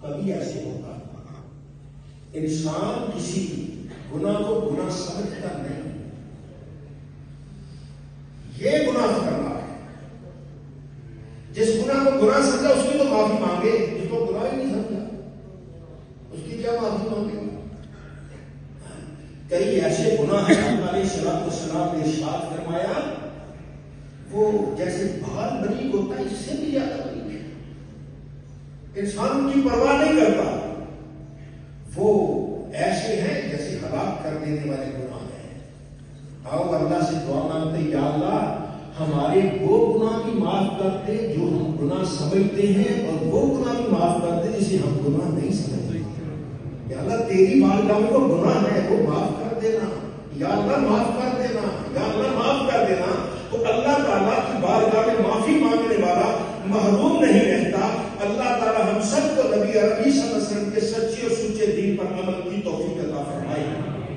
کبھی ایسے ہوتا انسان کسی گناہ کو گناہ سمجھتا نہیں، یہ گناہ کرنا ہے۔ جس گناہ کو گناہ سمجھا اس کی تو معافی مانگے، جس کو گناہ ہی نہیں سمجھا اس کی کیا معافی مانگے؟ کئی ایسے گناہ ہیں اللہ علیہ السلام نے ارشاد فرمایا وہ جیسے بال بریک ہوتا ہے اس سے بھی زیادہ بریک ہے، انسان کی پرواہ نہیں کرتا، وہ ایسے ہیں جیسے ہلاک کر دینے والے گناہ ہیں۔ آؤ اللہ سے دعا مانگتے یا اللہ ہمارے وہ گناہ بھی معاف کرتے جو ہم گناہ سمجھتے ہیں، اور وہ گناہ بھی معاف کرتے جسے ہم گناہ نہیں سمجھتے۔ یا اللہ تیری بارگاہ میں وہ گناہ ہے وہ معاف کر دینا، یا اللہ معاف کر دینا، یا اللہ